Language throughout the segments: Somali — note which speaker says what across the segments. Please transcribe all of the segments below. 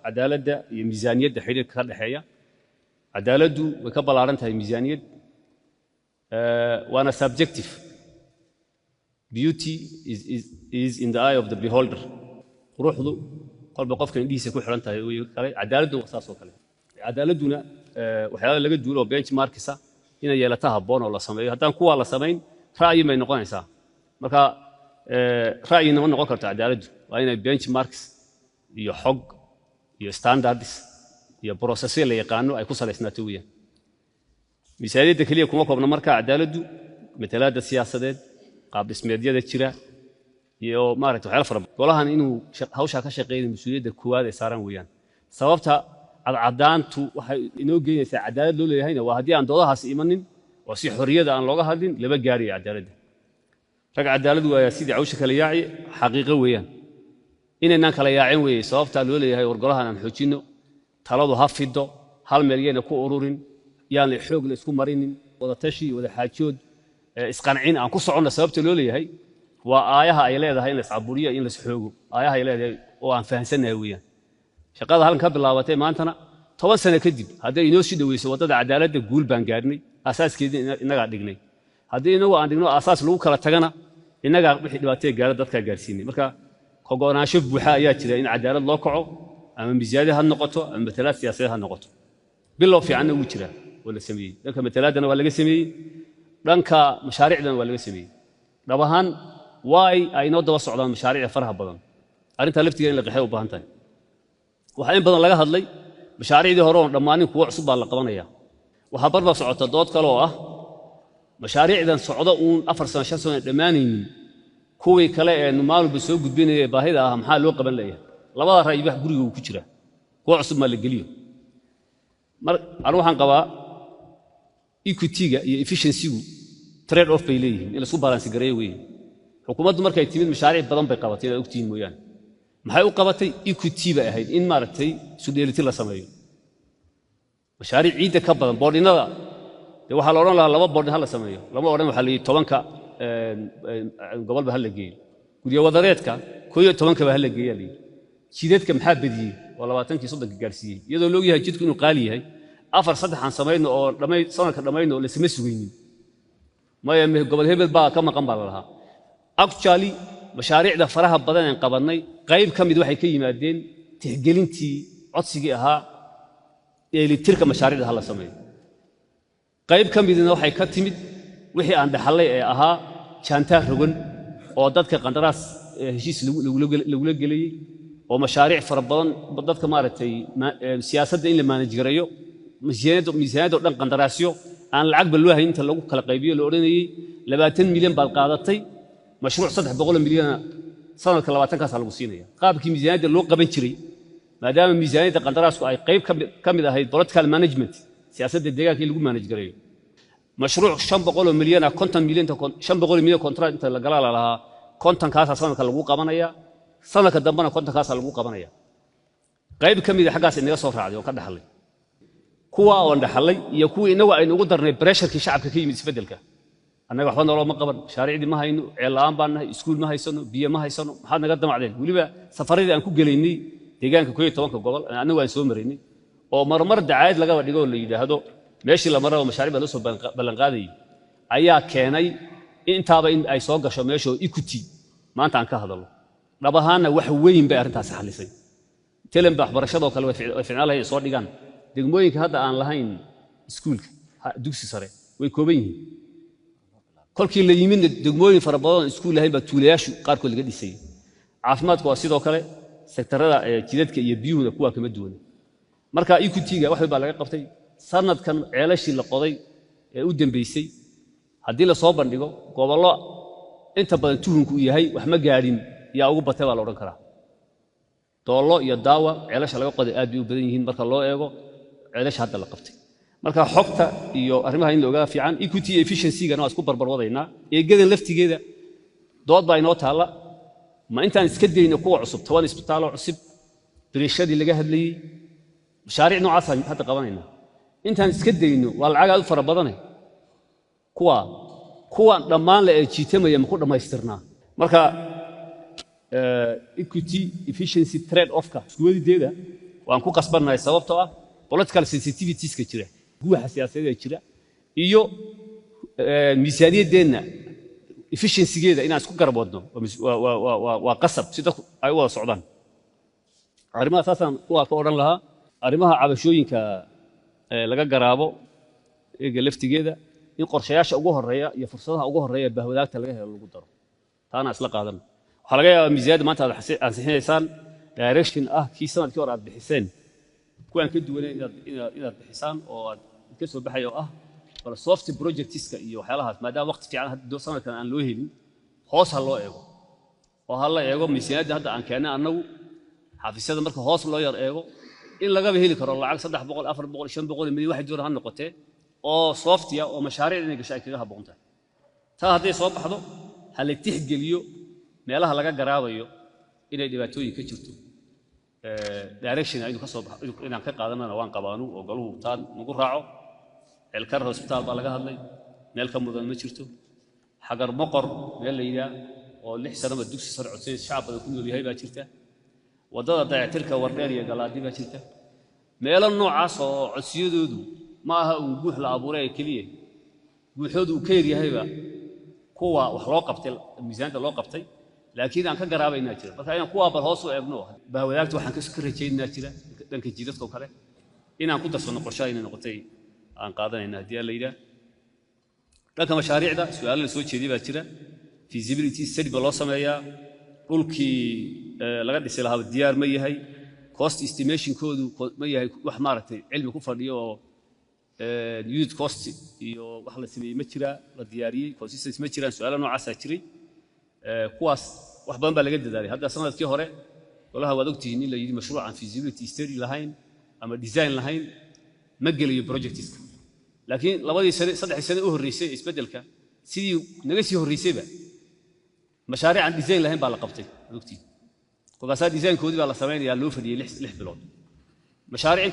Speaker 1: عدالة ميزانية حيل كذا حياة عدالة وكبل عرنتها ميزانية وأنا subjective beauty is in the eye of the beholder روح ذو قلب قف كان ليس كل حرنتها عدالة وأساس وكله عدالتنا وحياة اللي قد يقولوا بينش ماركسة هنا يلتها بون ولا سمين هذا كوا ولا سمين رأي ما ينقون إنسان مركا رأي إنه نقول كرت عدالة وأنا بينش ماركس يحق ستاندردز بروسيس اللي يقانو أي كسر إسناتوية مثالية دخلية كم وقبنا مركا عدالة مثلا السياسة قابل اسميدية الشراء يو مارك وحلف رب والله إنه هوشة كشقين المسؤولية الكواد صارن ويان سببتها العدالة إنه جاي عدالة لولا هنا وهدي عند الله سيمنن وسي حرية عن لغة هذين لبجاري عدالة رجع عدالة ويا سيدي عوشة كلياعي حقيقة ويان إننا كلياعين ويا سببتها لولا هاي ورجلها أنا محوتينه taladu ha fido hal meel yeena ku ururin yaan xoog la isku marinin wada tashi wada xaajood isqancin aan ku socono sababta loo leeyahay waa aayaha ay leedahay in la iscaburiyo in la isxoogo aayaha ay leedahay oo aan fahansanahay weeyaan shaqada halkan ka bilaabatay maantana 10 sano kadib haddii inoo sii dhaweyso wadada cadaaladda guul baan gaarnay asaaskeedii inaga dhignay haddii inagu aan dhigno asaas lagu kala tagana inaga wixii dhibaatay gaar dadka gaarsiinay marka qogoonaansho buuxa ayaa jira in cadaalad loo kaco أما مزيادة هالنقطة أما مثلات سياسية هالنقطة بالله في عنا وجرة ولا سمي لأنك مثلاتنا ولا جسمي لأنك مشاريعنا ولا جسمي ربهان واي أي نود وصل على مشاريع فرها بدن أنت لفت جاي لقى حيو بهانتين وحين بدن لقى هذلي مشاريع دي هرون رماني كوع صب على قبانية وحبر بصعود الضوء كلوه مشاريع إذا صعودون أفرسنا شخصنا رماني كوي كلا إنه ماله بسوق بين باهدا أهم حال لو قبل ليه labada raay wax guriga uu ku jira kuwa cusub ma la geliyo mar waxaan qabaa equity-ga iyo efficiency-gu trade off bay leeyihiin in la isku balance gareeyo weey xukuumaddu markay timid mashaariic badan bay qabatay oo ogtiin mooyaan maxay u qabatay equity ba ahayd in maaragtay isu dheelitir la sameeyo mashaariic ciidda ka badan boardinada waxa la oran lahaa laba boardin hal la sameeyo lama oran waxa la 10ka gobolba hal la geeyo guriga wadareedka 11ka ba hal la geeyo جيدتك محبدي ولا باتنكي صدق جالسين يدو لوجي هجيتك إنه قالي هاي أفر صدق عن سماينه أو لما صار كلامينه اللي سمسوين ما يمه قبل هبل بقى كم قبل لها أكتشالي مشاريع ده فرها بدنا قبلناي قريب كم يدوح يكيم مادين تهجلين تي عطسيها اللي تلك مشاريع ده هلا سماين قريب كم يدوح يكتمد وحي عند حلي أها شانته رجل أو ضد كقندراس هشيس لولا جلي ومشاريع فربان بالضبط كمارتي سياسة إن لما نجريه ميزانية ودن قندراسيو عن العقب الواحد أنت لو كلا قيبيه لوريني لباتن مليون بالقاعدتي مشروع صدح بقول مليون سنة كلاباتن كاس على الوسينية قابل كميزانية اللو قبل شري ما دام ميزانية قندراسكو أي قيب كم إذا هي بوليتيكال مانجمنت سياسة الدقيقة كي لقوا ما نجريه مشروع شن بقول مليون كونتن مليون تكون شن بقول مليون كونترات أنت لقلا لها كونتن كاس سنة كلابو قبنايا سنة كدمنا كنت خاصة لبوق قبنايا قريب كم إذا حاجة إني أصور عادي وكذا حلي كوا وند حلي يكوي نوع إنه قدر نبرشر كشعب كي يستفيدلك أنا وحنا والله ما قبل شارع دي ما هي إنه إعلام بانه سكول ما هي سنو بيا ما هي سنو هذا نقدم عليه ولي بقى سفري أنا كوجي ليني تيجان كوي توان كقبل أنا وين سومريني أو مرة دعاية لقى ودي يقول لي ده هذا ماشي لمرة ومشاريع بلوسه بلنقادي أيها كاني أنت بين أي سوق شماشو إيكوتي ما أنت عنك هذا الله ربهانا وحوين بأرنتاس حليسي تلم بحبرشة وكل وفعلها يصور ديجان دقمويك هذا عن لهين سكول دوسي صار ويكوبين كل كي اللي يمين دقموين فربان سكول هاي بتولياش قار كل جدي سي عفمات قاسيد وكله سكترة جديد كي يبيون كوا كمدون مركا إيكوتيجا واحد بالغ قفتي صارنا كان علاش القضية قدام بيسي هدي له صوب بندقو قال الله أنت بدتون كوي هاي وحنا قاعدين يا أبو بتوع على ركرة طالع يا دعوة علاش على قد أديو بدينهن مركا الله يجو علاش هذا لقفتي مركا حقته يو أرمها إن لوجا في عن إيكوتي إفشنسي جنا أسكو بربروضينا يجد اللفت كده ضاد باينات هلا ما أنت نسكدي إنه قوة عصب تواني سبتالو عصب بريشادي اللي جهد لي مشاريع نوع عصا حتى قوانينا أنت نسكدي إنه والعجل فربضنا كوا لما لا تجتمع يمكن ما يسترنا مركا equity efficiency trade off ka isku wadi deeda وأن كو قصبنا السبب political sensitivities كجرا هو حساسية كجرا إيو الميزانية دينا efficiency جيدا إن أسكو قربودنا وقصب سيدك أيوة صعدان arrimaha saasan kuwa ka oran lahaa arrimaha cabashooyinka laga garaabo eega laftigeeda in qorshayaasha ugu horeeya iyo fursadaha ugu horeeya bahwadaagta laga helo lagu daro taana isla qaadan waxa laga yaabaa miisaaniyadda maanta aad ansixinaysaan direction kii sanadkii hore aad bixiseen kuwan ka duwanay inaad bixisaan oo aad ka soo baxay oo bal soft projectska iyo waxyaalahaas maadaama waqti fiican hadda sanadkan aan loo helin hoos ha loo eego oo ha la eego miisaaniyadda hadda aan keenay annagu xafiisyada marka hoos loo yar eego in laga heli karo lacag 300 400 500 milyan wax jooran noqotay oo softiya oo mashaariic inay gashay kaga haboonta taa haday soo baxdo hal tixgeliyo meelaha laga garaabayo inay dhibaatooyin ka jirto direction aynu ka soo baxo inaan ka qaadanana waan qabaanu oo galuhu taan nagu raaco elkar hospital baa laga hadlay meel ka mudan ma jirto xagar moqor meel la yiraahdo oo 6 sano dugsi sare codsan shacabka ku nool yahay baa jirta wadada dayactirka warreer iyo galaadi baa jirta meelo noocaas oo codsiyadoodu ma aha uu guux la abuuray kaliya guuxoodu uu ka yariyahayba kuwa wax loo qabtay miisaanka loo qabtay laakiin aan ka garaabaynaa jira marka inaan kuwa bal hoos u eegno bahwadaagta waxaan ka rajaynaa jira dhanka jidadka kale inaan ku darsano qorshaha inay noqotay aan qaadanaynaa hadii la yiraahdo dhanka mashaariicda su'aalo la soo jeediyay baa jira feasibility study baa loo sameeyaa dhulkii laga dhisay lahaa diyaar ma yahay cost estimation koodu ma yahay wax maaragtay cilmi ku fadhiyo oo unit cost iyo wax la sameeyay ma jira la diyaariyay consistency ma jiraan su'aalo noocaas ah jiray kuwaas wax badan baa laga dadaalay hadda sanadkii hore walaha waad ogtihiin in la yiri mashruucan feasibility study lahayn ama design lahayn ma geliyo projectiska laakiin labadii sano saddex sano u horeysay isbedelka sidii naga sii horeysayba مشاريع عن ديزاين لهم بالقبتي دكتي وقاسات ديزاين كودي بالله سمين يا لو فدي لح بلون مشاريع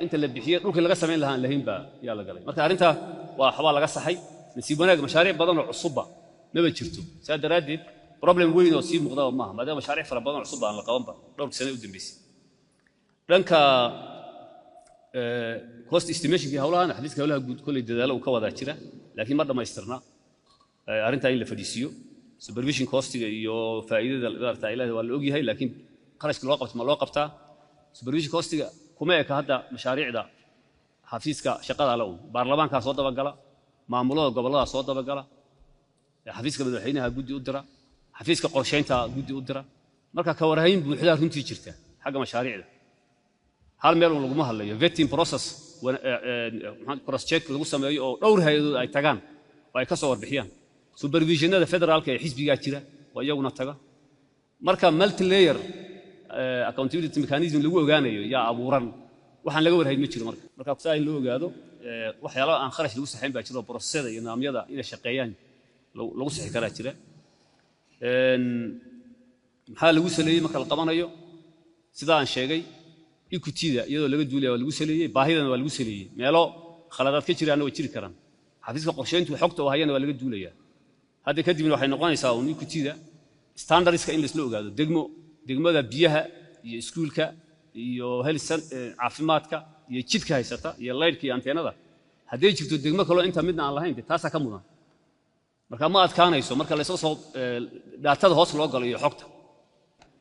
Speaker 1: انت اللي بحيه ممكن لغا سمين لها لهم با يلا قالي marka arinta waa xabaal laga saxay nasiib wanaag mashaariic badan oo cusub ma jirto saadaraadid problem weyn oo si muuqda ma aha maadaama mashaariic fara badan oo cusub aan la qaban ba dhowr sano u dambeysay dhanka cost estimation ki hawlahan xadiiska hawlaha guud kulli dadaalo uu ka wada jira laakiin ma dhameystirna arinta in la fadhiisiyo supervision costiga iyo faa'iidada idaarta ilaahay waa la og yahay laakiin qarashka loo qabto ma loo qabtaa supervision costiga kuma eka hadda mashaariicda xafiiska shaqada la baarlamaanka soo daba gala maamulada gobolada soo daba gala xafiiska madaxweynaha guddi u dira xafiiska qorsheynta guddi u dira marka ka warhayn buuxda runtii jirta xagga mashaariicda hal meel lagu ma hadlayo vetting process cross check lagu sameeyo oo dhowr hay'adood ay tagaan oo ay ka soo warbixiyaan supervisionada federaalka ee xisbiga jira waa iyaguna taga marka multi layer accountability mechanism lagu ogaanayo yaa abuuran waxaan laga warhayn ma jiro marka ku saayin loo ogaado waxyaalo aan kharash lagu saxayn baa jiro processada iyo nidaamyada inay shaqeeyaan lagu saxi karaa jira maxaa lagu saleeyay marka la qabanayo sida aan sheegay equity-da iyadoo laga duulay waa lagu saleeyay baahidana waa lagu saleeyay meelo khaladaad ka jiraan oo jiri karaan xafiiska qorsheyntu xogta oo hayana waa laga duulayaa hadda kadibna waxay noqonaysaa uu equity-da standardska in la isla ogaado degmada biyaha iyo iskuulka iyo health caafimaadka iyo jidka haysata iyo leyrka iyo anteenada haday jirto degmo kale inta midna aan lahayn taasa ka mudan marka ma adkaanayso marka la soo daatada hoos loo galo iyo xogta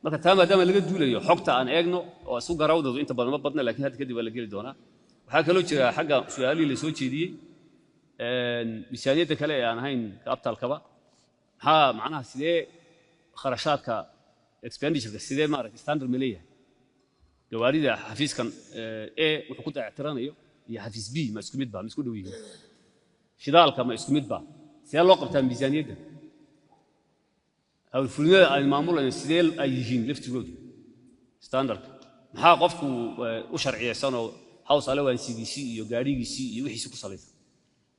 Speaker 1: marka taa maadaama laga duulayo xogta aan eegno oo isu garawdoodu inta badan ma badna laakiin hadda kadib waa la geli doonaa waxa kale oo jira xagga su'aalihii la soo jeediyay miisaaniyadda kale ee aan ahayn abtalkaba maxaa macnaha sidee kharashaadka expenditure sidee maaragtay standard maleeyahay gawaarida xafiiskan wuxuu ku dayactiranayo iyo xafiis B ma isku mid ba ma isku dhow yihiin shidaalka ma isku mid ba sidee loo qabtaa miisaaniyadda aw fulinada ay maamulayaan sidee ay yihiin laftigoodu standard maxaa qofku u sharciyeysan oo house allowance CDC iyo gaarigiisii iyo wixiisa ku salaysan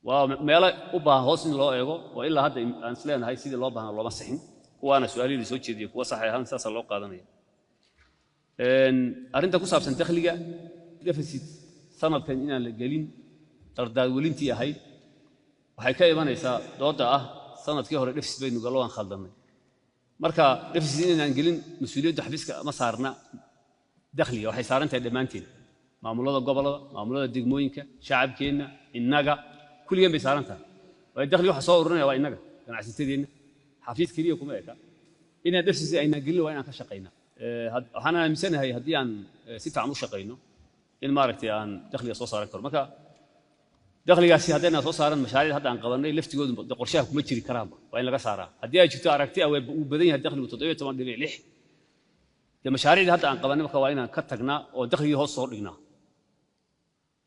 Speaker 1: waa meel u baahan hoos in loo eego oo ilaa hadda aan isleenahay sidii loo baahan looma saxin kuwaana su'aalaha soo jeediyay kuwa sax ahaan saas loo qaadanaya arinta ku saabsan dakhliga deficit sanadkan inaan la gelin dardaarwelintii ahayd waxay ka imanaysaa dooda sanadkii hore deficit baynu galoo aan khaldanay marka deficit inaan gelin mas'uuliyadda xafiiska ma saarna dakhliga waxay saaran tahay dhammaanteen maamulada gobolada maamulada degmooyinka shacabkeena innaga kulligeen bay saaran tahay way dakhli waxa soo ururinaya waa innaga ganacsatadeena xafiis kaliya kuma eka inaan darsiisa ayna gelin waa inaan ka shaqeynaa waxaan aaminsanahay haddii aan si fiican u shaqeyno in maaragtay aan dakhliga soo saaran karo marka dakhligaasi haddayna soo saaran mashaariicda hadda aan qabanay laftigoodu qorshaha kuma jiri karaanba waa in laga saaraa haddii ay jirto aragti uu badan yahay dakhligu 17.6 de mashaariicda hadda aan qabanay marka waa inaan ka tagnaa oo dakhligii hoos soo dhignaa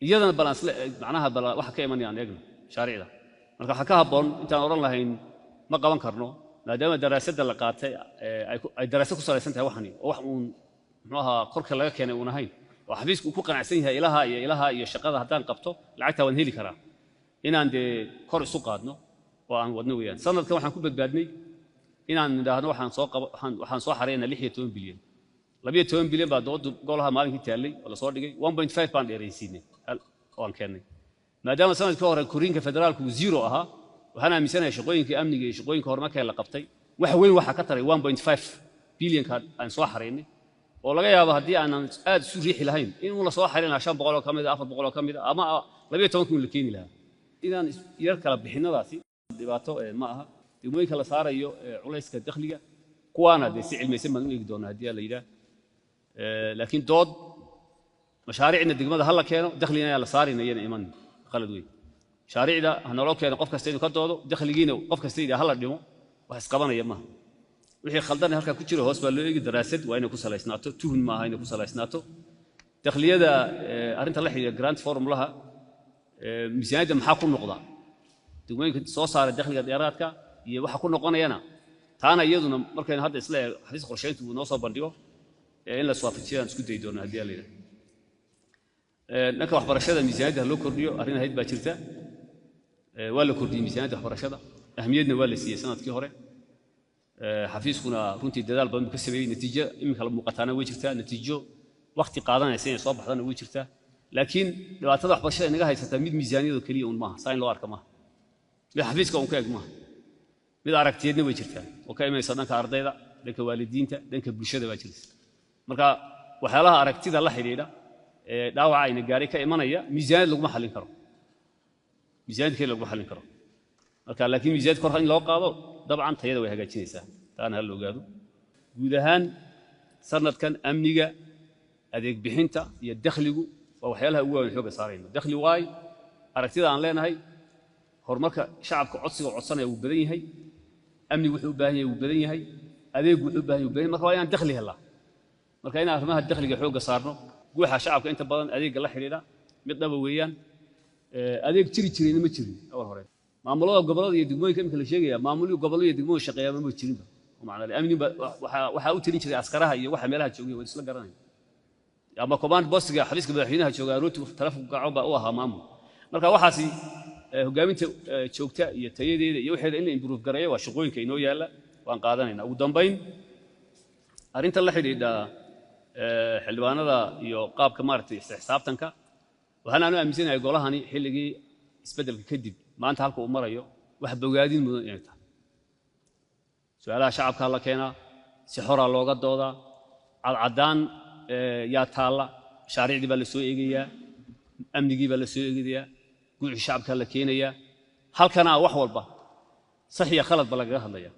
Speaker 1: iyadana balance macnaha waxa ka imanaya aan eegno mashaariicda marka waxa ka haboon intaan oran lahayn ma qaban karno maadaama daraasadda la qaatay ay daraasad ku salaysan tahay waxani oo wax uun muxuu ahaa korka laga keenay uun ahayn oo xafiisku ku qanacsan yahay ilaha iyo shaqada haddaan qabto lacagta waan heli karaa inaan dee kor isu qaadno oo aan wadno weeyaan sanadkan waxaan ku badbaadnay inaan nidhaahno waxaan soo xareynaa 16 bilyan 12 bilyan baa dowladda golaha maalinkii taallay oo la soo dhigay 1.5 baan dheeraysiinay oo aan keennay maadaama sanadkii hore koriinka federaalku zero ahaa waxaan aaminsanahay shaqooyinka amniga iyo shaqooyinka horumarka la qabtay wax weyn waxa ka taray 1.5 bilyan ka aan soo xareynay oo laga yaabo haddii aanan aad isu riixi lahayn in uu la soo xareynaa 500 oo ka mid ah 400 oo ka mid ah ama 12 kun la keeni lahaa inaan yar kala bixinadaasi dhibaato ma aha degmooyinka la saarayo culayska dakhliga kuwaana de si cilmaysan baan u eegi doonaa haddii la yiraahdo laakiin dood mashaariicna degmada hal la keeno dakhligana la saarinayo iman qalad weyn mashaariicda hanaloo keeno qof kasta inuu ka doodo dakhligiina qof kasta ila hal la dhimo wax isqabanaya ma wixii khaldan halka ku jira hoos baa loo eegi daraasad waa inay ku salaysnaato tuhun ma aha inay ku salaysnaato dakhliyada arinta la xiriira grant formulaha miisaaniyadda maxaa ku noqda degmooyinka soo saara dakhliga dheeraadka iyo waxa ku noqonayana taana iyaduna markayna hadda isla xafiis qorsheyntu uu noo soo bandhigo in la waafajiyaan isku day doona haddii la yiraahdo dhanka waxbarashada miisaaniyadda loo kordhiyo arrin ahayd baa jirta waa la kordhiyey miisaaniyadda waxbarashada ahmiyadna waa la siiyey sanadkii hore xafiiskuna runtii dadaal badan ka sameeyay natiijo iminka la muuqataana way jirtaa natiijo waqti qaadanaysa inay soo baxdana way jirtaa laakiin dhibaatada waxbarashada inaga haysata mid miisaaniyadu kaliya un maaha saain loo arka maaha mid xafiiska un ka eg maaha mid aragtiyeedna way jirtaa oo ka imaysa dhanka ardayda dhanka waalidiinta dhanka bulshada baa jirta marka waxyaalaha aragtida la xidhiidha dhaawaca ayna gaaray ka imanaya miisaaniyad laguma xallin karo miisaaniyad kale laguma xallin karo marka laakiin miisaaniyad kor in loo qaado dabcan tayada way hagaajinaysaa taana hal ogaado guud ahaan sanadkan amniga adeeg bixinta iyo dakhligu waa waxyaalaha ugu weyn xooga saarayno dakhli waay aragtida aan leenahay horumarka shacabka codsiga codsanaya uu badan yahay amni wuxuu u baahan yahay uu badan yahay adeeg wuxuu u baahan yahay marka waa inaan dakhli helaa marka inaan arrimaha dakhliga xooga saarno guuxa shacabka inta badan adeegga la xiriira mid dhaba weeyaan adeeg jirina ma jirin awal hore maamulada gobolada iyo degmooyinka imika la sheegaya maamulada gobolada iyo degmooyinka shaqeeya ma jirin macna amni waxa u tirin jiray askaraha iyo waxa meelaha joogay wada isla garanay ama command postiga xafiiska madaxweynaha jooga rooti telefoon gacan baa u ahaa maamul marka waxaasi hogaaminta joogta iyo tayadeeda iyo waxeeda in la improve gareeyo waa shaqooyinka inoo yaala waan qaadanaynaa ugu dambayn arinta la xiriirda xildhibaanada iyo qaabka maartay xisaabtanka waxaan aaminsanahay golahani xilligii isbedelka kadib maanta halka uu marayo wax bogaadin mudan inay tahay su'aalaha shacabka la keenaa si xora looga doodaa cadaan yaa taala mashaariicdii baa la soo eegayaa amnigii baa la soo eegayaa guuxii shacabka la keenayaa halkana wax walba sax iyo khalad ba lagaga hadlayaa